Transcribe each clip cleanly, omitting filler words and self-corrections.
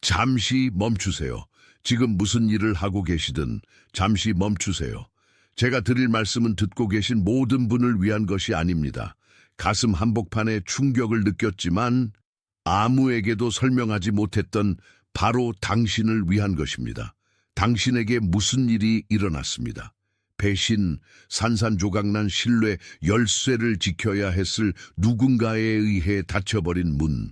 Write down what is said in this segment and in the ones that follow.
잠시 멈추세요. 지금 무슨 일을 하고 계시든 잠시 멈추세요. 제가 드릴 말씀은 듣고 계신 모든 분을 위한 것이 아닙니다. 가슴 한복판에 충격을 느꼈지만 아무에게도 설명하지 못했던 바로 당신을 위한 것입니다. 당신에게 무슨 일이 일어났습니다. 배신, 산산조각난 신뢰, 열쇠를 지켜야 했을 누군가에 의해 닫혀버린 문.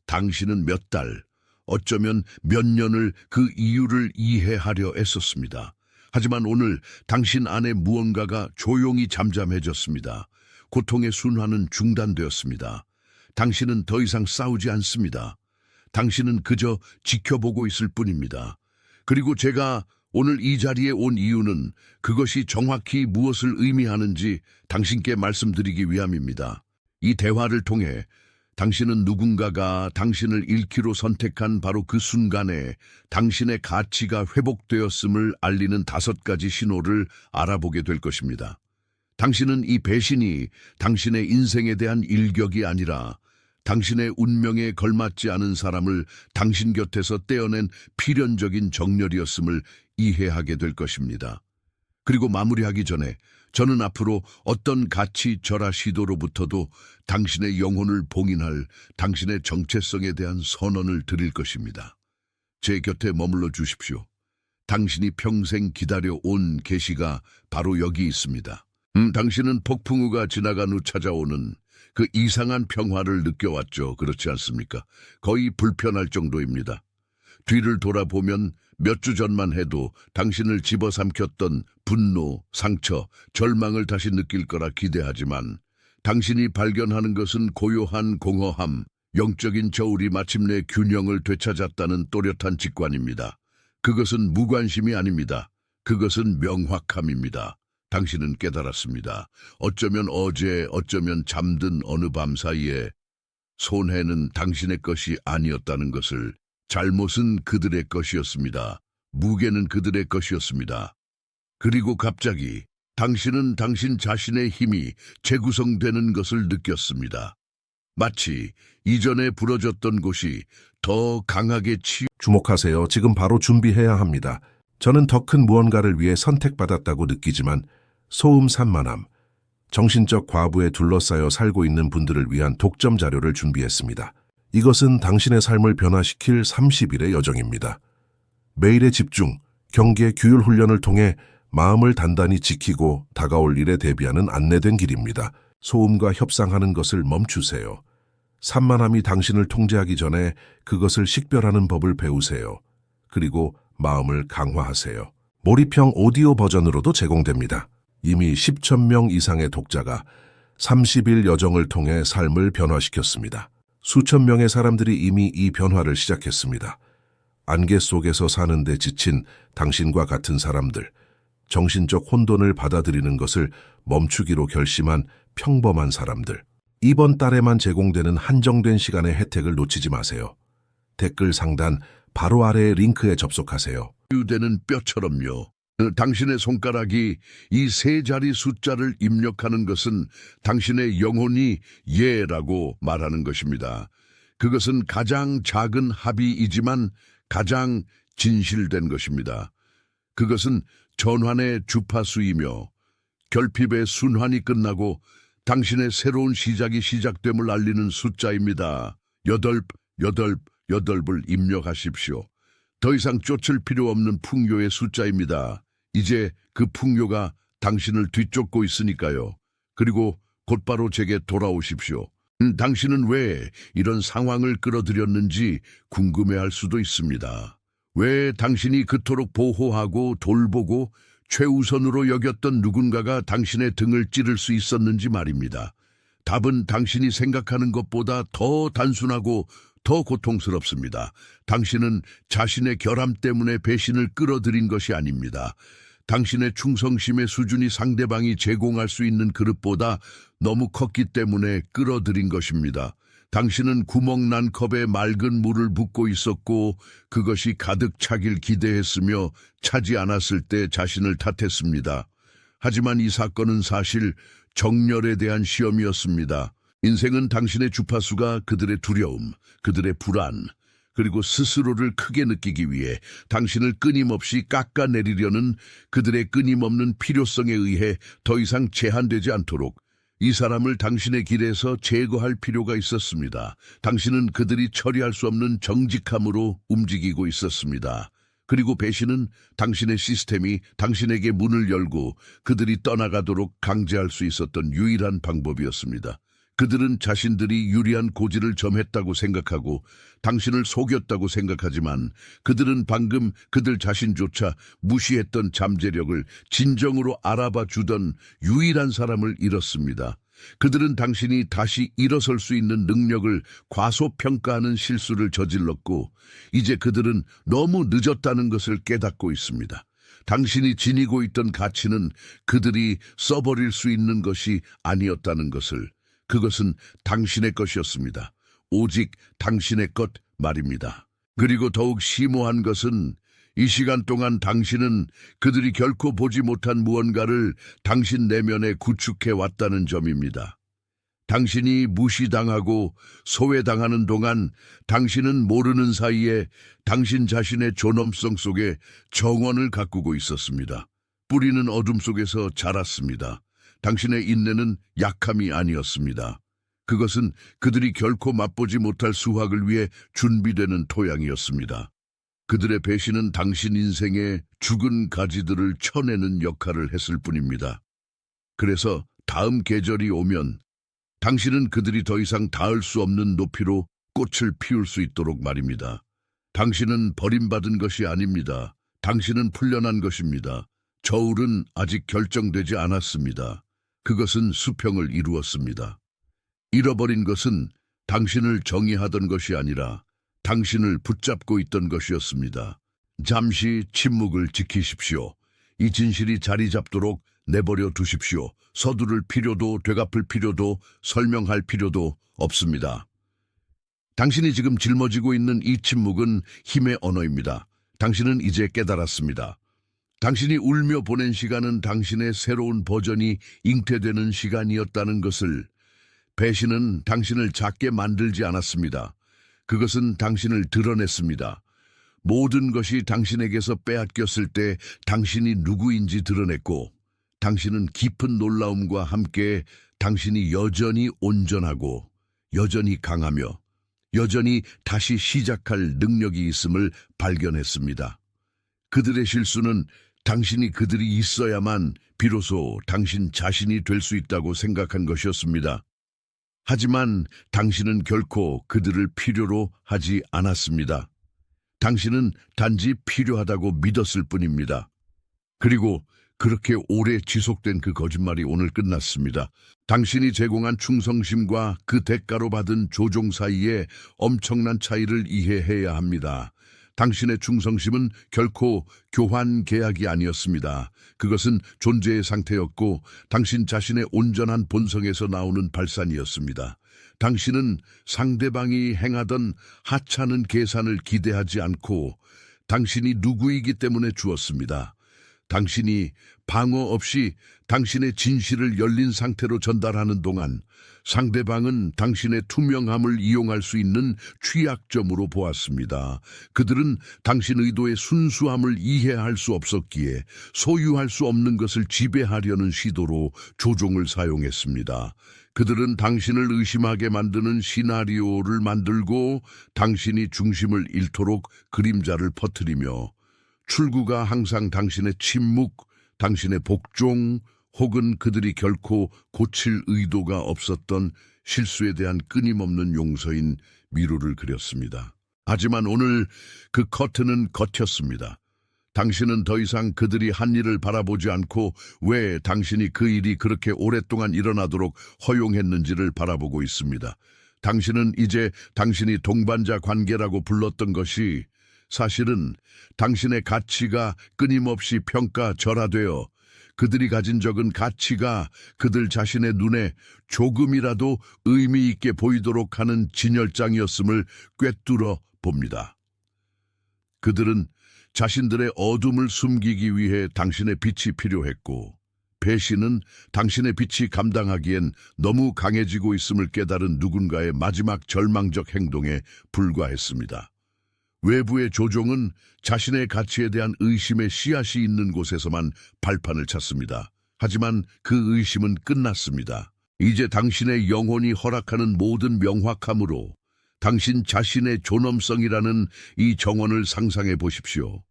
당신은 몇 달, 어쩌면 몇 년을 그 이유를 이해하려 애썼습니다. 하지만 오늘 당신 안에 무언가가 조용히 잠잠해졌습니다. 고통의 순환은 중단되었습니다. 당신은 더 이상 싸우지 않습니다. 당신은 그저 지켜보고 있을 뿐입니다. 그리고 제가 오늘 이 자리에 온 이유는 그것이 정확히 무엇을 의미하는지 당신께 말씀드리기 위함입니다. 이 대화를 통해 당신은 누군가가 당신을 잃기로 선택한 바로 그 순간에 당신의 가치가 회복되었음을 알리는 5가지 신호를 알아보게 될 것입니다. 당신은 이 배신이 당신의 인생에 대한 일격이 아니라 당신의 운명에 걸맞지 않은 사람을 당신 곁에서 떼어낸 필연적인 정렬이었음을 이해하게 될 것입니다. 그리고 마무리하기 전에 저는 앞으로 어떤 가치 절하 시도로부터도 당신의 영혼을 봉인할 당신의 정체성에 대한 선언을 드릴 것입니다. 제 곁에 머물러 주십시오. 당신이 평생 기다려온 계시가 바로 여기 있습니다. 당신은 폭풍우가 지나간 후 찾아오는 그 이상한 평화를 느껴왔죠. 그렇지 않습니까? 거의 불편할 정도입니다. 뒤를 돌아보면 몇 주 전만 해도 당신을 집어삼켰던 분노, 상처, 절망을 다시 느낄 거라 기대하지만 당신이 발견하는 것은 고요한 공허함, 영적인 저울이 마침내 균형을 되찾았다는 또렷한 직관입니다. 그것은 무관심이 아닙니다. 그것은 명확함입니다. 당신은 깨달았습니다. 어쩌면 어제, 어쩌면 잠든 어느 밤 사이에 손해는 당신의 것이 아니었다는 것을, 잘못은 그들의 것이었습니다. 무게는 그들의 것이었습니다. 그리고 갑자기 당신은 당신 자신의 힘이 재구성되는 것을 느꼈습니다. 마치 이전에 부러졌던 곳이 더 강하게 주목하세요. 지금 바로 준비해야 합니다. 저는 더 큰 무언가를 위해 선택받았다고 느끼지만 소음 산만함, 정신적 과부에 둘러싸여 살고 있는 분들을 위한 독점 자료를 준비했습니다. 이것은 당신의 삶을 변화시킬 30일의 여정입니다. 매일의 집중, 경계, 규율 훈련을 통해 마음을 단단히 지키고 다가올 일에 대비하는 안내된 길입니다. 소음과 협상하는 것을 멈추세요. 산만함이 당신을 통제하기 전에 그것을 식별하는 법을 배우세요. 그리고 마음을 강화하세요. 몰입형 오디오 버전으로도 제공됩니다. 이미 10,000명 이상의 독자가 30일 여정을 통해 삶을 변화시켰습니다. 수천 명의 사람들이 이미 이 변화를 시작했습니다. 안개 속에서 사는데 지친 당신과 같은 사람들, 정신적 혼돈을 받아들이는 것을 멈추기로 결심한 평범한 사람들. 이번 달에만 제공되는 한정된 시간의 혜택을 놓치지 마세요. 댓글 상단 바로 아래의 링크에 접속하세요. 유되는 뼈처럼요. 당신의 손가락이 이 3자리 숫자를 입력하는 것은 당신의 영혼이 예라고 말하는 것입니다. 그것은 가장 작은 합의이지만 가장 진실된 것입니다. 그것은 전환의 주파수이며 결핍의 순환이 끝나고 당신의 새로운 시작이 시작됨을 알리는 숫자입니다. 8을 입력하십시오. 더 이상 쫓을 필요 없는 풍요의 숫자입니다. 이제 그 풍요가 당신을 뒤쫓고 있으니까요. 그리고 곧바로 제게 돌아오십시오. 당신은 왜 이런 상황을 끌어들였는지 궁금해할 수도 있습니다. 왜 당신이 그토록 보호하고 돌보고 최우선으로 여겼던 누군가가 당신의 등을 찌를 수 있었는지 말입니다. 답은 당신이 생각하는 것보다 더 단순하고 더 고통스럽습니다. 당신은 자신의 결함 때문에 배신을 끌어들인 것이 아닙니다. 당신의 충성심의 수준이 상대방이 제공할 수 있는 그릇보다 너무 컸기 때문에 끌어들인 것입니다. 당신은 구멍난 컵에 맑은 물을 붓고 있었고 그것이 가득 차길 기대했으며 차지 않았을 때 자신을 탓했습니다. 하지만 이 사건은 사실 정렬에 대한 시험이었습니다. 인생은 당신의 주파수가 그들의 두려움, 그들의 불안, 그리고 스스로를 크게 느끼기 위해 당신을 끊임없이 깎아내리려는 그들의 끊임없는 필요성에 의해 더 이상 제한되지 않도록 이 사람을 당신의 길에서 제거할 필요가 있었습니다. 당신은 그들이 처리할 수 없는 정직함으로 움직이고 있었습니다. 그리고 배신은 당신의 시스템이 당신에게 문을 열고 그들이 떠나가도록 강제할 수 있었던 유일한 방법이었습니다. 그들은 자신들이 유리한 고지를 점했다고 생각하고 당신을 속였다고 생각하지만 그들은 방금 그들 자신조차 무시했던 잠재력을 진정으로 알아봐 주던 유일한 사람을 잃었습니다. 그들은 당신이 다시 일어설 수 있는 능력을 과소평가하는 실수를 저질렀고 이제 그들은 너무 늦었다는 것을 깨닫고 있습니다. 당신이 지니고 있던 가치는 그들이 써버릴 수 있는 것이 아니었다는 것을, 그것은 당신의 것이었습니다. 오직 당신의 것 말입니다. 그리고 더욱 심오한 것은 이 시간 동안 당신은 그들이 결코 보지 못한 무언가를 당신 내면에 구축해 왔다는 점입니다. 당신이 무시당하고 소외당하는 동안 당신은 모르는 사이에 당신 자신의 존엄성 속에 정원을 가꾸고 있었습니다. 뿌리는 어둠 속에서 자랐습니다. 당신의 인내는 약함이 아니었습니다. 그것은 그들이 결코 맛보지 못할 수확을 위해 준비되는 토양이었습니다. 그들의 배신은 당신 인생의 죽은 가지들을 쳐내는 역할을 했을 뿐입니다. 그래서 다음 계절이 오면 당신은 그들이 더 이상 닿을 수 없는 높이로 꽃을 피울 수 있도록 말입니다. 당신은 버림받은 것이 아닙니다. 당신은 풀려난 것입니다. 저울은 아직 결정되지 않았습니다. 그것은 수평을 이루었습니다. 잃어버린 것은 당신을 정의하던 것이 아니라 당신을 붙잡고 있던 것이었습니다. 잠시 침묵을 지키십시오. 이 진실이 자리 잡도록 내버려 두십시오. 서두를 필요도 되갚을 필요도 설명할 필요도 없습니다. 당신이 지금 짊어지고 있는 이 침묵은 힘의 언어입니다. 당신은 이제 깨달았습니다. 당신이 울며 보낸 시간은 당신의 새로운 버전이 잉태되는 시간이었다는 것을. 배신은 당신을 작게 만들지 않았습니다. 그것은 당신을 드러냈습니다. 모든 것이 당신에게서 빼앗겼을 때 당신이 누구인지 드러냈고, 당신은 깊은 놀라움과 함께 당신이 여전히 온전하고 여전히 강하며 여전히 다시 시작할 능력이 있음을 발견했습니다. 그들의 실수는 당신이 그들이 있어야만 비로소 당신 자신이 될 수 있다고 생각한 것이었습니다. 하지만 당신은 결코 그들을 필요로 하지 않았습니다. 당신은 단지 필요하다고 믿었을 뿐입니다. 그리고 그렇게 오래 지속된 그 거짓말이 오늘 끝났습니다. 당신이 제공한 충성심과 그 대가로 받은 조종 사이에 엄청난 차이를 이해해야 합니다. 당신의 충성심은 결코 교환 계약이 아니었습니다. 그것은 존재의 상태였고 당신 자신의 온전한 본성에서 나오는 발산이었습니다. 당신은 상대방이 행하던 하찮은 계산을 기대하지 않고 당신이 누구이기 때문에 주었습니다. 당신이 방어 없이 당신의 진실을 열린 상태로 전달하는 동안 상대방은 당신의 투명함을 이용할 수 있는 취약점으로 보았습니다. 그들은 당신 의도의 순수함을 이해할 수 없었기에 소유할 수 없는 것을 지배하려는 시도로 조종을 사용했습니다. 그들은 당신을 의심하게 만드는 시나리오를 만들고 당신이 중심을 잃도록 그림자를 퍼뜨리며 출구가 항상 당신의 침묵, 당신의 복종, 혹은 그들이 결코 고칠 의도가 없었던 실수에 대한 끊임없는 용서인 미로를 그렸습니다. 하지만 오늘 그 커튼은 걷혔습니다. 당신은 더 이상 그들이 한 일을 바라보지 않고 왜 당신이 그 일이 그렇게 오랫동안 일어나도록 허용했는지를 바라보고 있습니다. 당신은 이제 당신이 동반자 관계라고 불렀던 것이 사실은 당신의 가치가 끊임없이 평가절하되어 그들이 가진 적은 가치가 그들 자신의 눈에 조금이라도 의미 있게 보이도록 하는 진열장이었음을 꿰뚫어 봅니다. 그들은 자신들의 어둠을 숨기기 위해 당신의 빛이 필요했고, 배신은 당신의 빛이 감당하기엔 너무 강해지고 있음을 깨달은 누군가의 마지막 절망적 행동에 불과했습니다. 외부의 조종은 자신의 가치에 대한 의심의 씨앗이 있는 곳에서만 발판을 찾습니다. 하지만 그 의심은 끝났습니다. 이제 당신의 영혼이 허락하는 모든 명확함으로 당신 자신의 존엄성이라는 이 정원을 상상해 보십시오.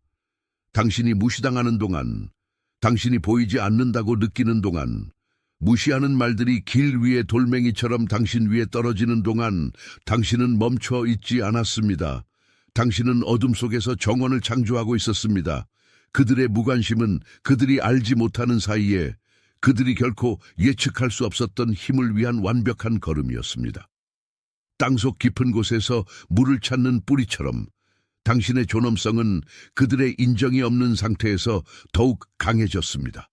당신이 무시당하는 동안, 당신이 보이지 않는다고 느끼는 동안, 무시하는 말들이 길 위의 돌멩이처럼 당신 위에 떨어지는 동안 당신은 멈춰 있지 않았습니다. 당신은 어둠 속에서 정원을 창조하고 있었습니다. 그들의 무관심은 그들이 알지 못하는 사이에 그들이 결코 예측할 수 없었던 힘을 위한 완벽한 걸음이었습니다. 땅속 깊은 곳에서 물을 찾는 뿌리처럼 당신의 존엄성은 그들의 인정이 없는 상태에서 더욱 강해졌습니다.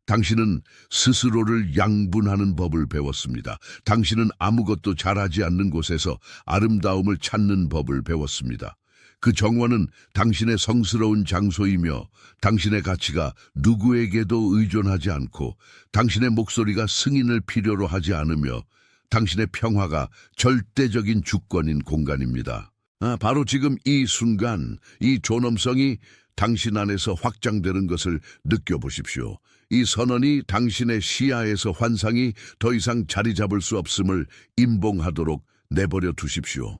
당신은 스스로를 양분하는 법을 배웠습니다. 당신은 아무것도 잘하지 않는 곳에서 아름다움을 찾는 법을 배웠습니다. 그 정원은 당신의 성스러운 장소이며 당신의 가치가 누구에게도 의존하지 않고 당신의 목소리가 승인을 필요로 하지 않으며 당신의 평화가 절대적인 주권인 공간입니다. 바로 지금 이 순간 이 존엄성이 당신 안에서 확장되는 것을 느껴보십시오. 이 선언이 당신의 시야에서 환상이 더 이상 자리 잡을 수 없음을 임봉하도록 내버려 두십시오.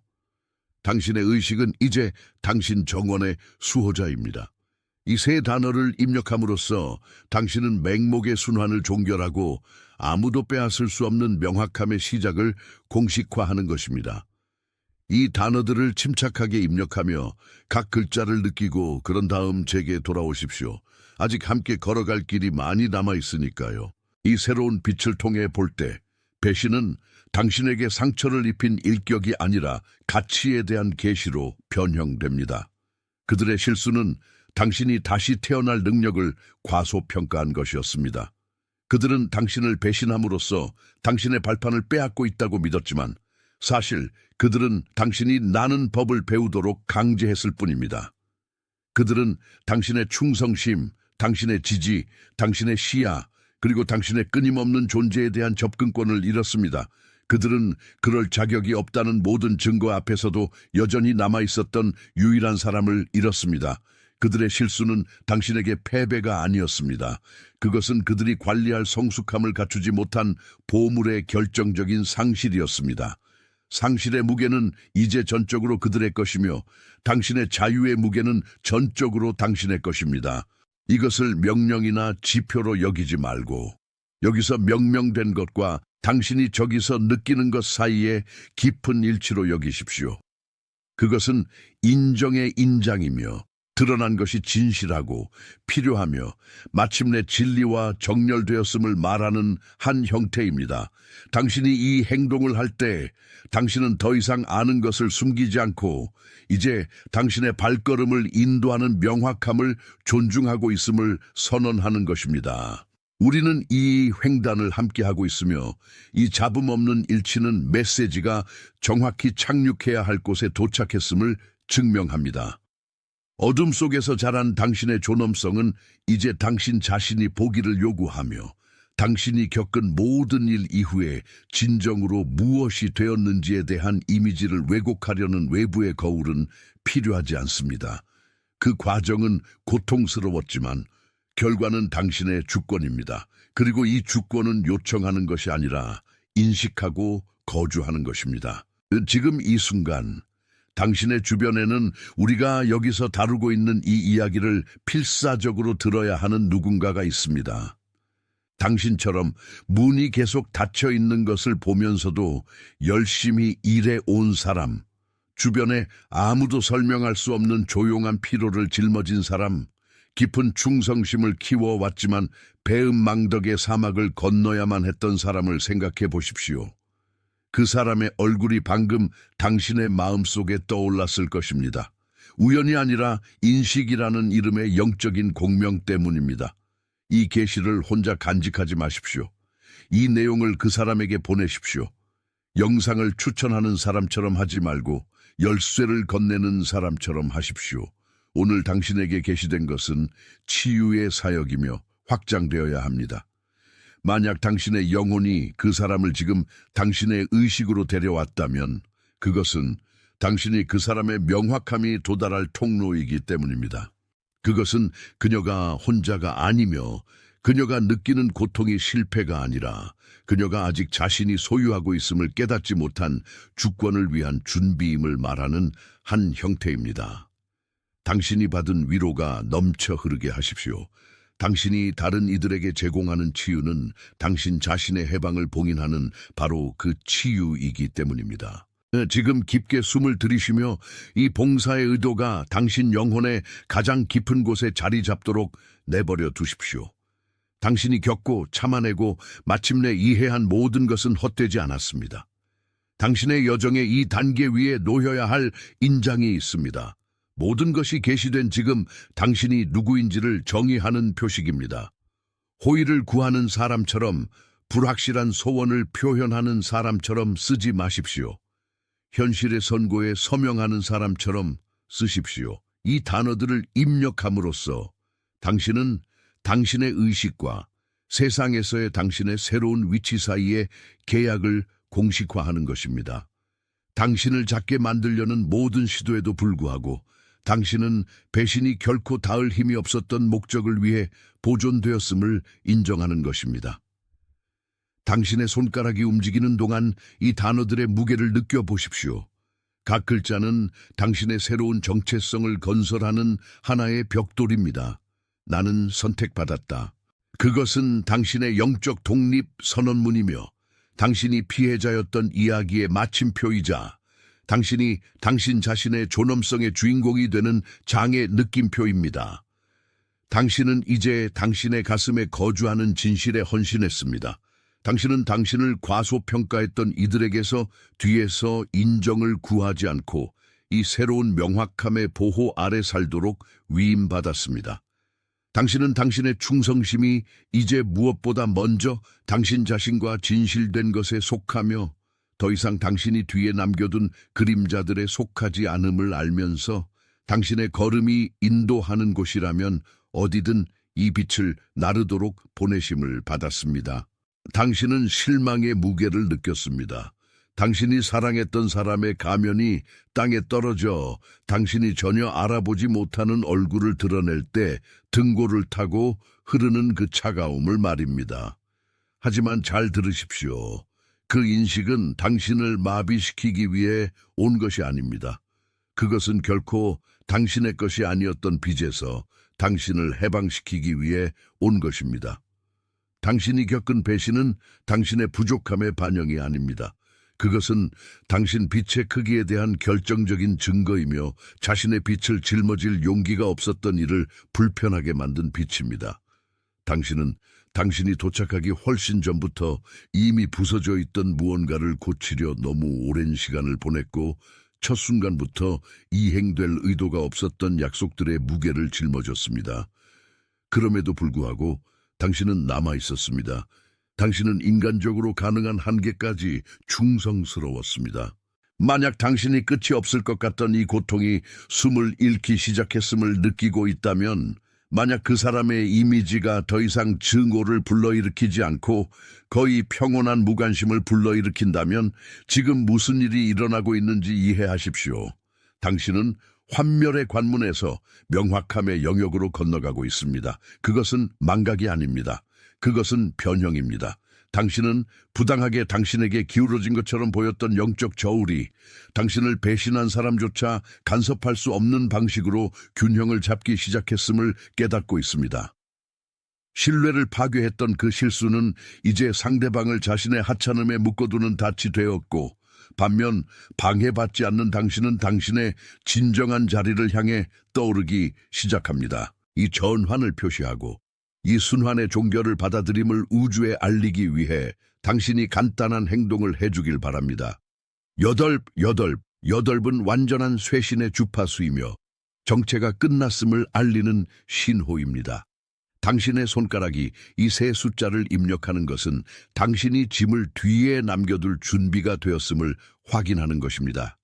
당신의 의식은 이제 당신 정원의 수호자입니다. 이 세 단어를 입력함으로써 당신은 맹목의 순환을 종결하고 아무도 빼앗을 수 없는 명확함의 시작을 공식화하는 것입니다. 이 단어들을 침착하게 입력하며 각 글자를 느끼고 그런 다음 제게 돌아오십시오. 아직 함께 걸어갈 길이 많이 남아 있으니까요. 이 새로운 빛을 통해 볼 때 배신은 당신에게 상처를 입힌 일격이 아니라 가치에 대한 계시로 변형됩니다. 그들의 실수는 당신이 다시 태어날 능력을 과소평가한 것이었습니다. 그들은 당신을 배신함으로써 당신의 발판을 빼앗고 있다고 믿었지만 사실 그들은 당신이 나는 법을 배우도록 강제했을 뿐입니다. 그들은 당신의 충성심, 당신의 지지, 당신의 시야, 그리고 당신의 끊임없는 존재에 대한 접근권을 잃었습니다. 그들은 그럴 자격이 없다는 모든 증거 앞에서도 여전히 남아있었던 유일한 사람을 잃었습니다. 그들의 실수는 당신에게 패배가 아니었습니다. 그것은 그들이 관리할 성숙함을 갖추지 못한 보물의 결정적인 상실이었습니다. 상실의 무게는 이제 전적으로 그들의 것이며 당신의 자유의 무게는 전적으로 당신의 것입니다. 이것을 명령이나 지표로 여기지 말고 여기서 명명된 것과 당신이 저기서 느끼는 것 사이에 깊은 일치로 여기십시오. 그것은 인정의 인장이며 드러난 것이 진실하고 필요하며 마침내 진리와 정렬되었음을 말하는 한 형태입니다. 당신이 이 행동을 할 때 당신은 더 이상 아는 것을 숨기지 않고 이제 당신의 발걸음을 인도하는 명확함을 존중하고 있음을 선언하는 것입니다. 우리는 이 횡단을 함께하고 있으며 이 잡음 없는 일치는 메시지가 정확히 착륙해야 할 곳에 도착했음을 증명합니다. 어둠 속에서 자란 당신의 존엄성은 이제 당신 자신이 보기를 요구하며 당신이 겪은 모든 일 이후에 진정으로 무엇이 되었는지에 대한 이미지를 왜곡하려는 외부의 거울은 필요하지 않습니다. 그 과정은 고통스러웠지만 결과는 당신의 주권입니다. 그리고 이 주권은 요청하는 것이 아니라 인식하고 거주하는 것입니다. 지금 이 순간 당신의 주변에는 우리가 여기서 다루고 있는 이 이야기를 필사적으로 들어야 하는 누군가가 있습니다. 당신처럼 문이 계속 닫혀 있는 것을 보면서도 열심히 일해 온 사람, 주변에 아무도 설명할 수 없는 조용한 피로를 짊어진 사람, 깊은 충성심을 키워왔지만 배은망덕의 사막을 건너야만 했던 사람을 생각해 보십시오. 그 사람의 얼굴이 방금 당신의 마음속에 떠올랐을 것입니다. 우연이 아니라 인식이라는 이름의 영적인 공명 때문입니다. 이 계시를 혼자 간직하지 마십시오. 이 내용을 그 사람에게 보내십시오. 영상을 추천하는 사람처럼 하지 말고 열쇠를 건네는 사람처럼 하십시오. 오늘 당신에게 계시된 것은 치유의 사역이며 확장되어야 합니다. 만약 당신의 영혼이 그 사람을 지금 당신의 의식으로 데려왔다면 그것은 당신이 그 사람의 명확함이 도달할 통로이기 때문입니다. 그것은 그녀가 혼자가 아니며 그녀가 느끼는 고통이 실패가 아니라 그녀가 아직 자신이 소유하고 있음을 깨닫지 못한 주권을 위한 준비임을 말하는 한 형태입니다. 당신이 받은 위로가 넘쳐 흐르게 하십시오. 당신이 다른 이들에게 제공하는 치유는 당신 자신의 해방을 봉인하는 바로 그 치유이기 때문입니다. 지금 깊게 숨을 들이쉬며 이 봉사의 의도가 당신 영혼의 가장 깊은 곳에 자리 잡도록 내버려 두십시오. 당신이 겪고 참아내고 마침내 이해한 모든 것은 헛되지 않았습니다. 당신의 여정의 이 단계 위에 놓여야 할 인장이 있습니다. 모든 것이 계시된 지금 당신이 누구인지를 정의하는 표식입니다. 호의를 구하는 사람처럼, 불확실한 소원을 표현하는 사람처럼 쓰지 마십시오. 현실의 선고에 서명하는 사람처럼 쓰십시오. 이 단어들을 입력함으로써 당신은 당신의 의식과 세상에서의 당신의 새로운 위치 사이의 계약을 공식화하는 것입니다. 당신을 작게 만들려는 모든 시도에도 불구하고 당신은 배신이 결코 닿을 힘이 없었던 목적을 위해 보존되었음을 인정하는 것입니다. 당신의 손가락이 움직이는 동안 이 단어들의 무게를 느껴보십시오. 각 글자는 당신의 새로운 정체성을 건설하는 하나의 벽돌입니다. 나는 선택받았다. 그것은 당신의 영적 독립 선언문이며 당신이 피해자였던 이야기의 마침표이자 당신이 당신 자신의 존엄성의 주인공이 되는 장의 느낌표입니다. 당신은 이제 당신의 가슴에 거주하는 진실에 헌신했습니다. 당신은 당신을 과소평가했던 이들에게서 뒤에서 인정을 구하지 않고 이 새로운 명확함의 보호 아래 살도록 위임받았습니다. 당신은 당신의 충성심이 이제 무엇보다 먼저 당신 자신과 진실된 것에 속하며 더 이상 당신이 뒤에 남겨둔 그림자들에 속하지 않음을 알면서 당신의 걸음이 인도하는 곳이라면 어디든 이 빛을 나르도록 보내심을 받았습니다. 당신은 실망의 무게를 느꼈습니다. 당신이 사랑했던 사람의 가면이 땅에 떨어져 당신이 전혀 알아보지 못하는 얼굴을 드러낼 때 등골을 타고 흐르는 그 차가움을 말입니다. 하지만 잘 들으십시오. 그 인식은 당신을 마비시키기 위해 온 것이 아닙니다. 그것은 결코 당신의 것이 아니었던 빚에서 당신을 해방시키기 위해 온 것입니다. 당신이 겪은 배신은 당신의 부족함의 반영이 아닙니다. 그것은 당신 빛의 크기에 대한 결정적인 증거이며 자신의 빛을 짊어질 용기가 없었던 이를 불편하게 만든 빛입니다. 당신은 당신이 도착하기 훨씬 전부터 이미 부서져 있던 무언가를 고치려 너무 오랜 시간을 보냈고 첫 순간부터 이행될 의도가 없었던 약속들의 무게를 짊어졌습니다. 그럼에도 불구하고 당신은 남아 있었습니다. 당신은 인간적으로 가능한 한계까지 충성스러웠습니다. 만약 당신이 끝이 없을 것 같던 이 고통이 숨을 잃기 시작했음을 느끼고 있다면, 만약 그 사람의 이미지가 더 이상 증오를 불러일으키지 않고 거의 평온한 무관심을 불러일으킨다면 지금 무슨 일이 일어나고 있는지 이해하십시오. 당신은 환멸의 관문에서 명확함의 영역으로 건너가고 있습니다. 그것은 망각이 아닙니다. 그것은 변형입니다. 당신은 부당하게 당신에게 기울어진 것처럼 보였던 영적 저울이 당신을 배신한 사람조차 간섭할 수 없는 방식으로 균형을 잡기 시작했음을 깨닫고 있습니다. 신뢰를 파괴했던 그 실수는 이제 상대방을 자신의 하찮음에 묶어두는 닻이 되었고, 반면 방해받지 않는 당신은 당신의 진정한 자리를 향해 떠오르기 시작합니다. 이 전환을 표시하고 이 순환의 종결을 받아들임을 우주에 알리기 위해 당신이 간단한 행동을 해주길 바랍니다. 여덟은 완전한 쇄신의 주파수이며 정체가 끝났음을 알리는 신호입니다. 당신의 손가락이 이 세 숫자를 입력하는 것은 당신이 짐을 뒤에 남겨둘 준비가 되었음을 확인하는 것입니다.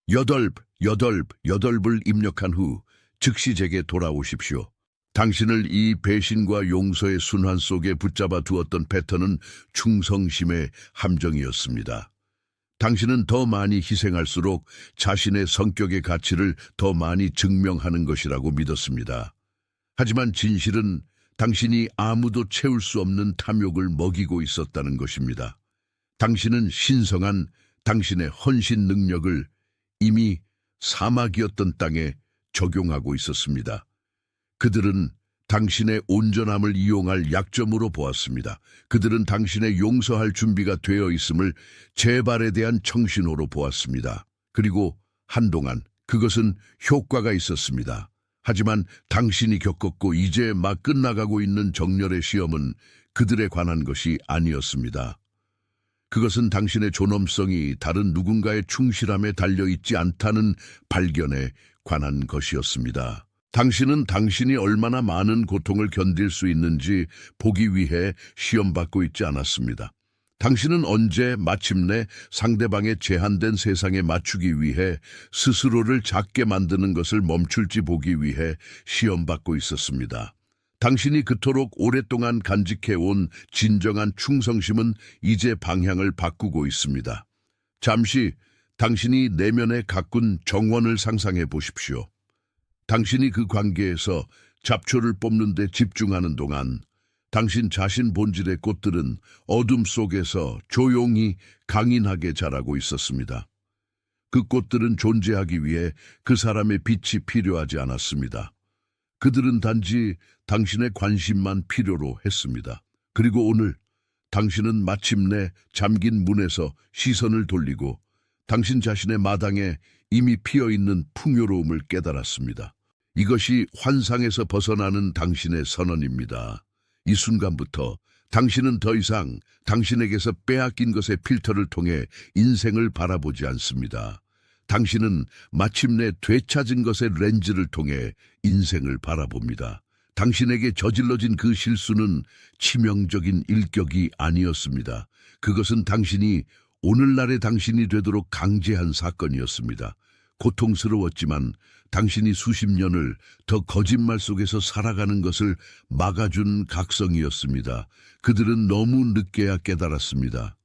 여덟을 입력한 후 즉시 제게 돌아오십시오. 당신을 이 배신과 용서의 순환 속에 붙잡아 두었던 패턴은 충성심의 함정이었습니다. 당신은 더 많이 희생할수록 자신의 성격의 가치를 더 많이 증명하는 것이라고 믿었습니다. 하지만 진실은 당신이 아무도 채울 수 없는 탐욕을 먹이고 있었다는 것입니다. 당신은 신성한 당신의 헌신 능력을 이미 사막이었던 땅에 적용하고 있었습니다. 그들은 당신의 온전함을 이용할 약점으로 보았습니다. 그들은 당신의 용서할 준비가 되어 있음을 재발에 대한 청신호로 보았습니다. 그리고 한동안 그것은 효과가 있었습니다. 하지만 당신이 겪었고 이제 막 끝나가고 있는 정렬의 시험은 그들에 관한 것이 아니었습니다. 그것은 당신의 존엄성이 다른 누군가의 충실함에 달려있지 않다는 발견에 관한 것이었습니다. 당신은 당신이 얼마나 많은 고통을 견딜 수 있는지 보기 위해 시험받고 있지 않았습니다. 당신은 언제 마침내 상대방의 제한된 세상에 맞추기 위해 스스로를 작게 만드는 것을 멈출지 보기 위해 시험받고 있었습니다. 당신이 그토록 오랫동안 간직해온 진정한 충성심은 이제 방향을 바꾸고 있습니다. 잠시 당신이 내면에 가꾼 정원을 상상해 보십시오. 당신이 그 관계에서 잡초를 뽑는 데 집중하는 동안 당신 자신 본질의 꽃들은 어둠 속에서 조용히 강인하게 자라고 있었습니다. 그 꽃들은 존재하기 위해 그 사람의 빛이 필요하지 않았습니다. 그들은 단지 당신의 관심만 필요로 했습니다. 그리고 오늘 당신은 마침내 잠긴 문에서 시선을 돌리고 당신 자신의 마당에 이미 피어있는 풍요로움을 깨달았습니다. 이것이 환상에서 벗어나는 당신의 선언입니다. 이 순간부터 당신은 더 이상 당신에게서 빼앗긴 것의 필터를 통해 인생을 바라보지 않습니다. 당신은 마침내 되찾은 것의 렌즈를 통해 인생을 바라봅니다. 당신에게 저질러진 그 실수는 치명적인 일격이 아니었습니다. 그것은 당신이 오늘날의 당신이 되도록 강제한 사건이었습니다. 고통스러웠지만 당신이 수십 년을 더 거짓말 속에서 살아가는 것을 막아준 각성이었습니다. 그들은 너무 늦게야 깨달았습니다.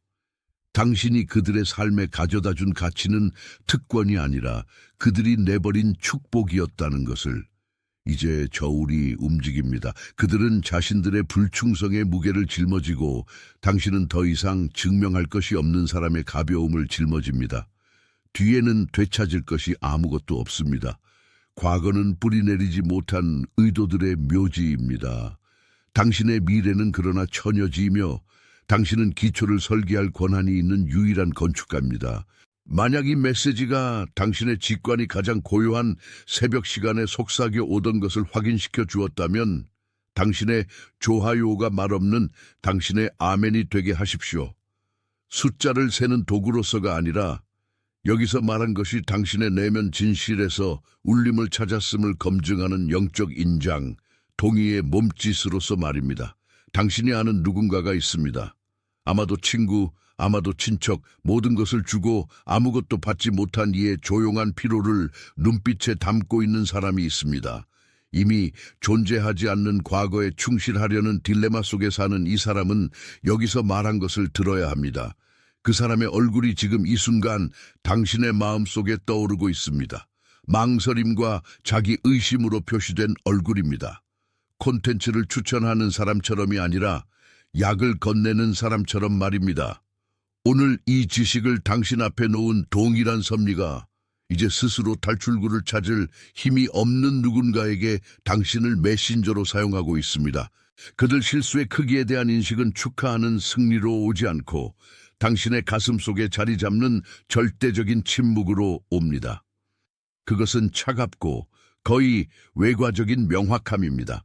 당신이 그들의 삶에 가져다 준 가치는 특권이 아니라 그들이 내버린 축복이었다는 것을. 이제 저울이 움직입니다. 그들은 자신들의 불충성의 무게를 짊어지고 당신은 더 이상 증명할 것이 없는 사람의 가벼움을 짊어집니다. 뒤에는 되찾을 것이 아무것도 없습니다. 과거는 뿌리내리지 못한 의도들의 묘지입니다. 당신의 미래는 그러나 처녀지이며 당신은 기초를 설계할 권한이 있는 유일한 건축가입니다. 만약 이 메시지가 당신의 직관이 가장 고요한 새벽 시간에 속삭여 오던 것을 확인시켜 주었다면 당신의 좋아요가 말없는 당신의 아멘이 되게 하십시오. 숫자를 세는 도구로서가 아니라 여기서 말한 것이 당신의 내면 진실에서 울림을 찾았음을 검증하는 영적 인장, 동의의 몸짓으로서 말입니다. 당신이 아는 누군가가 있습니다. 아마도 친구, 아마도 친척, 모든 것을 주고 아무것도 받지 못한 이의 조용한 피로를 눈빛에 담고 있는 사람이 있습니다. 이미 존재하지 않는 과거에 충실하려는 딜레마 속에 사는 이 사람은 여기서 말한 것을 들어야 합니다. 그 사람의 얼굴이 지금 이 순간 당신의 마음속에 떠오르고 있습니다. 망설임과 자기 의심으로 표시된 얼굴입니다. 콘텐츠를 추천하는 사람처럼이 아니라 약을 건네는 사람처럼 말입니다. 오늘 이 지식을 당신 앞에 놓은 동일한 섭리가 이제 스스로 탈출구를 찾을 힘이 없는 누군가에게 당신을 메신저로 사용하고 있습니다. 그들 실수의 크기에 대한 인식은 축하하는 승리로 오지 않고 당신의 가슴 속에 자리 잡는 절대적인 침묵으로 옵니다. 그것은 차갑고 거의 외과적인 명확함입니다.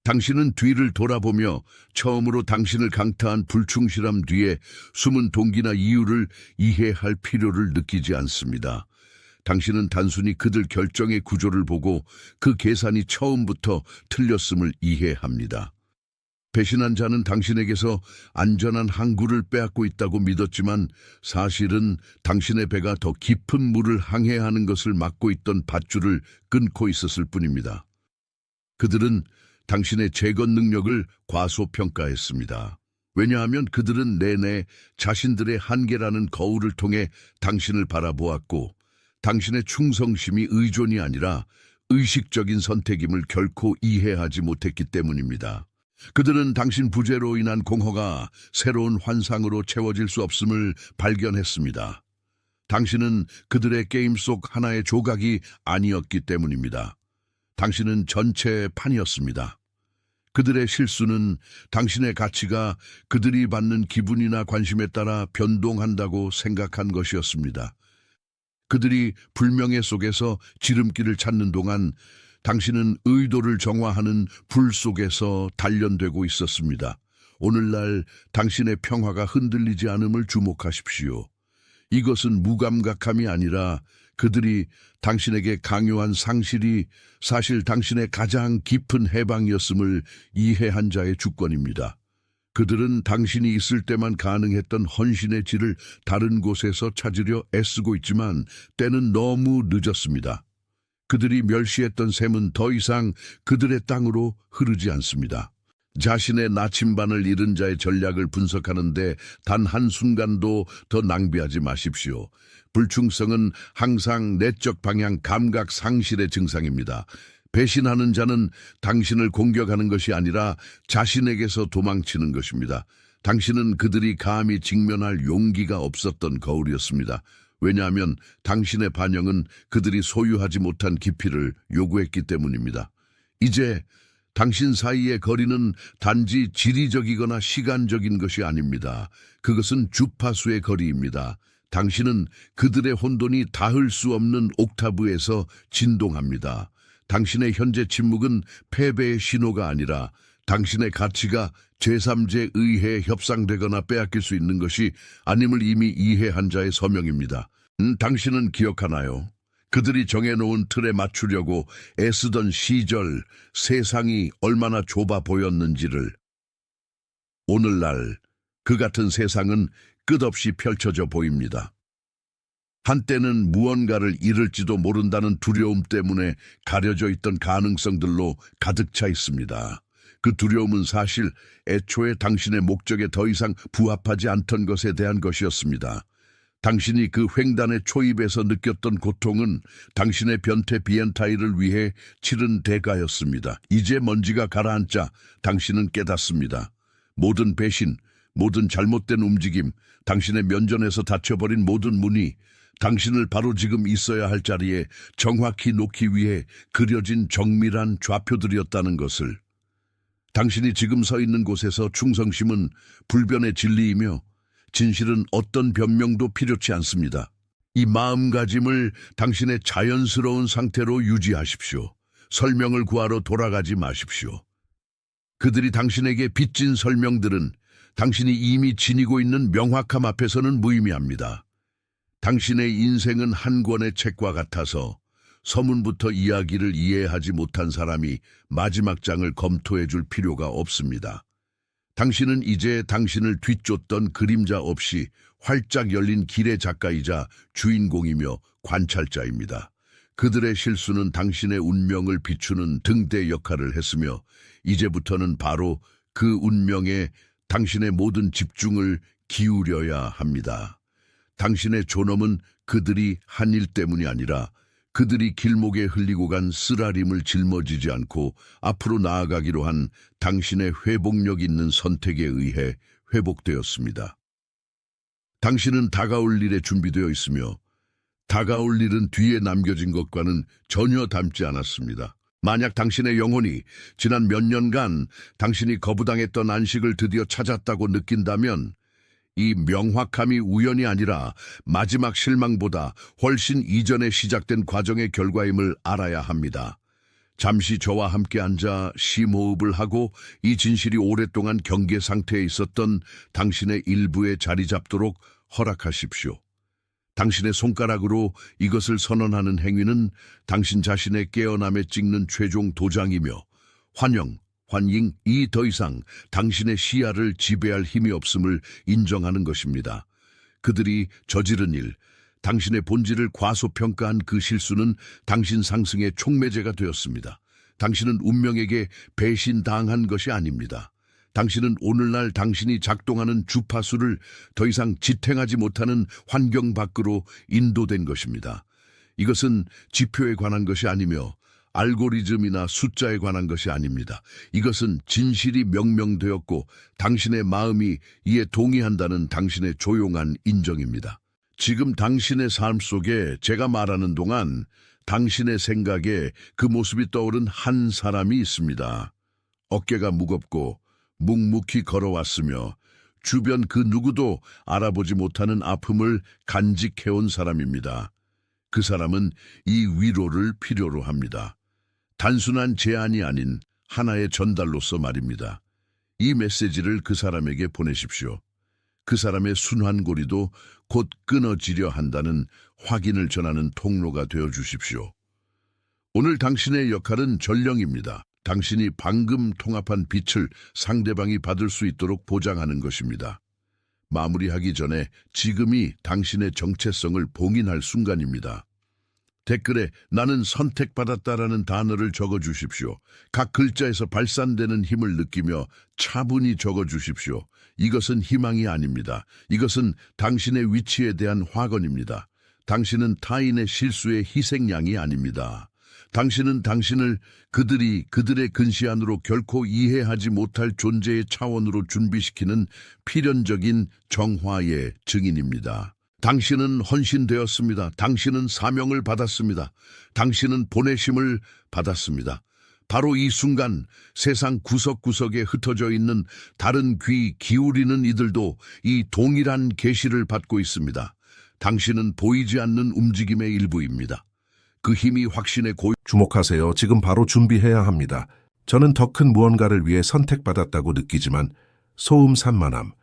당신은 뒤를 돌아보며 처음으로 당신을 강타한 불충실함 뒤에 숨은 동기나 이유를 이해할 필요를 느끼지 않습니다. 당신은 단순히 그들 결정의 구조를 보고 그 계산이 처음부터 틀렸음을 이해합니다. 배신한 자는 당신에게서 안전한 항구를 빼앗고 있다고 믿었지만 사실은 당신의 배가 더 깊은 물을 항해하는 것을 막고 있던 밧줄을 끊고 있었을 뿐입니다. 그들은 당신의 재건 능력을 과소평가했습니다. 왜냐하면 그들은 내내 자신들의 한계라는 거울을 통해 당신을 바라보았고 당신의 충성심이 의존이 아니라 의식적인 선택임을 결코 이해하지 못했기 때문입니다. 그들은 당신 부재로 인한 공허가 새로운 환상으로 채워질 수 없음을 발견했습니다. 당신은 그들의 게임 속 하나의 조각이 아니었기 때문입니다. 당신은 전체의 판이었습니다. 그들의 실수는 당신의 가치가 그들이 받는 기분이나 관심에 따라 변동한다고 생각한 것이었습니다. 그들이 불명예 속에서 지름길을 찾는 동안 당신은 의도를 정화하는 불 속에서 단련되고 있었습니다. 오늘날 당신의 평화가 흔들리지 않음을 주목하십시오. 이것은 무감각함이 아니라 그들이 당신에게 강요한 상실이 사실 당신의 가장 깊은 해방이었음을 이해한 자의 주권입니다. 그들은 당신이 있을 때만 가능했던 헌신의 질을 다른 곳에서 찾으려 애쓰고 있지만 때는 너무 늦었습니다. 그들이 멸시했던 샘은 더 이상 그들의 땅으로 흐르지 않습니다. 자신의 나침반을 잃은 자의 전략을 분석하는데 단 한순간도 더 낭비하지 마십시오. 불충성은 항상 내적 방향 감각 상실의 증상입니다. 배신하는 자는 당신을 공격하는 것이 아니라 자신에게서 도망치는 것입니다. 당신은 그들이 감히 직면할 용기가 없었던 거울이었습니다. 왜냐하면 당신의 반영은 그들이 소유하지 못한 깊이를 요구했기 때문입니다. 이제 당신 사이의 거리는 단지 지리적이거나 시간적인 것이 아닙니다. 그것은 주파수의 거리입니다. 당신은 그들의 혼돈이 닿을 수 없는 옥타브에서 진동합니다. 당신의 현재 침묵은 패배의 신호가 아니라 당신의 가치가 제3제 의회에 협상되거나 빼앗길 수 있는 것이 아님을 이미 이해한 자의 서명입니다. 당신은 기억하나요? 그들이 정해놓은 틀에 맞추려고 애쓰던 시절 세상이 얼마나 좁아 보였는지를. 오늘날 그 같은 세상은 끝없이 펼쳐져 보입니다. 한때는 무언가를 잃을지도 모른다는 두려움 때문에 가려져 있던 가능성들로 가득 차 있습니다. 그 두려움은 사실 애초에 당신의 목적에 더 이상 부합하지 않던 것에 대한 것이었습니다. 당신이 그 횡단의 초입에서 느꼈던 고통은 당신의 변태 비엔타이를 위해 치른 대가였습니다. 이제 먼지가 가라앉자 당신은 깨닫습니다. 모든 배신, 모든 잘못된 움직임, 당신의 면전에서 닫혀버린 모든 문이 당신을 바로 지금 있어야 할 자리에 정확히 놓기 위해 그려진 정밀한 좌표들이었다는 것을. 당신이 지금 서 있는 곳에서 충성심은 불변의 진리이며 진실은 어떤 변명도 필요치 않습니다. 이 마음가짐을 당신의 자연스러운 상태로 유지하십시오. 설명을 구하러 돌아가지 마십시오. 그들이 당신에게 빚진 설명들은 당신이 이미 지니고 있는 명확함 앞에서는 무의미합니다. 당신의 인생은 한 권의 책과 같아서 서문부터 이야기를 이해하지 못한 사람이 마지막 장을 검토해 줄 필요가 없습니다. 당신은 이제 당신을 뒤쫓던 그림자 없이 활짝 열린 길의 작가이자 주인공이며 관찰자입니다. 그들의 실수는 당신의 운명을 비추는 등대 역할을 했으며 이제부터는 바로 그 운명에 당신의 모든 집중을 기울여야 합니다. 당신의 존엄은 그들이 한 일 때문이 아니라 그들이 길목에 흘리고 간 쓰라림을 짊어지지 않고 앞으로 나아가기로 한 당신의 회복력 있는 선택에 의해 회복되었습니다. 당신은 다가올 일에 준비되어 있으며 다가올 일은 뒤에 남겨진 것과는 전혀 닮지 않았습니다. 만약 당신의 영혼이 지난 몇 년간 당신이 거부당했던 안식을 드디어 찾았다고 느낀다면 이 명확함이 우연이 아니라 마지막 실망보다 훨씬 이전에 시작된 과정의 결과임을 알아야 합니다. 잠시 저와 함께 앉아 심호흡을 하고 이 진실이 오랫동안 경계 상태에 있었던 당신의 일부에 자리 잡도록 허락하십시오. 당신의 손가락으로 이것을 선언하는 행위는 당신 자신의 깨어남에 찍는 최종 도장이며 환영이 더 이상 당신의 시야를 지배할 힘이 없음을 인정하는 것입니다. 그들이 저지른 일, 당신의 본질을 과소평가한 그 실수는 당신 상승의 촉매제가 되었습니다. 당신은 운명에게 배신당한 것이 아닙니다. 당신은 오늘날 당신이 작동하는 주파수를 더 이상 지탱하지 못하는 환경 밖으로 인도된 것입니다. 이것은 지표에 관한 것이 아니며 알고리즘이나 숫자에 관한 것이 아닙니다. 이것은 진실이 명명되었고 당신의 마음이 이에 동의한다는 당신의 조용한 인정입니다. 지금 당신의 삶 속에 제가 말하는 동안 당신의 생각에 그 모습이 떠오른 한 사람이 있습니다. 어깨가 무겁고 묵묵히 걸어왔으며 주변 그 누구도 알아보지 못하는 아픔을 간직해온 사람입니다. 그 사람은 이 위로를 필요로 합니다. 단순한 제안이 아닌 하나의 전달로서 말입니다. 이 메시지를 그 사람에게 보내십시오. 그 사람의 순환고리도 곧 끊어지려 한다는 확인을 전하는 통로가 되어 주십시오. 오늘 당신의 역할은 전령입니다. 당신이 방금 통합한 빛을 상대방이 받을 수 있도록 보장하는 것입니다. 마무리하기 전에 지금이 당신의 정체성을 봉인할 순간입니다. 댓글에 나는 선택받았다라는 단어를 적어주십시오. 각 글자에서 발산되는 힘을 느끼며 차분히 적어주십시오. 이것은 희망이 아닙니다. 이것은 당신의 위치에 대한 확언입니다. 당신은 타인의 실수의 희생양이 아닙니다. 당신은 당신을 그들의 근시 안으로 결코 이해하지 못할 존재의 차원으로 준비시키는 필연적인 정화의 증인입니다. 당신은 헌신되었습니다. 당신은 사명을 받았습니다. 당신은 보내심을 받았습니다. 바로 이 순간 세상 구석구석에 흩어져 있는 다른 귀 기울이는 이들도 이 동일한 계시를 받고 있습니다. 당신은 보이지 않는 움직임의 일부입니다. 그 힘이 확신의 주목하세요. 지금 바로 준비해야 합니다. 저는 더 큰 무언가를 위해 선택받았다고 느끼지만 소음산만함,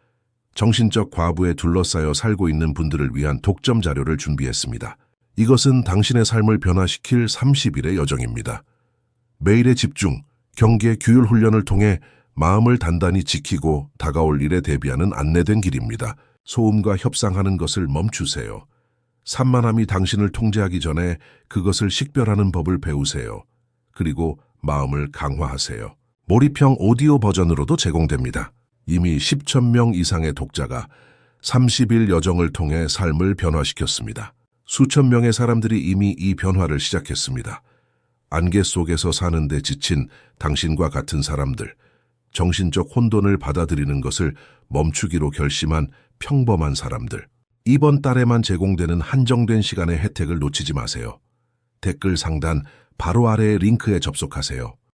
정신적 과부에 둘러싸여 살고 있는 분들을 위한 독점 자료를 준비했습니다. 이것은 당신의 삶을 변화시킬 30일의 여정입니다. 매일의 집중, 경계, 규율 훈련을 통해 마음을 단단히 지키고 다가올 일에 대비하는 안내된 길입니다. 소음과 협상하는 것을 멈추세요. 산만함이 당신을 통제하기 전에 그것을 식별하는 법을 배우세요. 그리고 마음을 강화하세요. 몰입형 오디오 버전으로도 제공됩니다. 이미 10,000명 이상의 독자가 30일 여정을 통해 삶을 변화시켰습니다. 수천 명의 사람들이 이미 이 변화를 시작했습니다. 안개 속에서 사는데 지친 당신과 같은 사람들, 정신적 혼돈을 받아들이는 것을 멈추기로 결심한 평범한 사람들. 이번 달에만 제공되는 한정된 시간의 혜택을 놓치지 마세요. 댓글 상단 바로 아래의 링크에 접속하세요.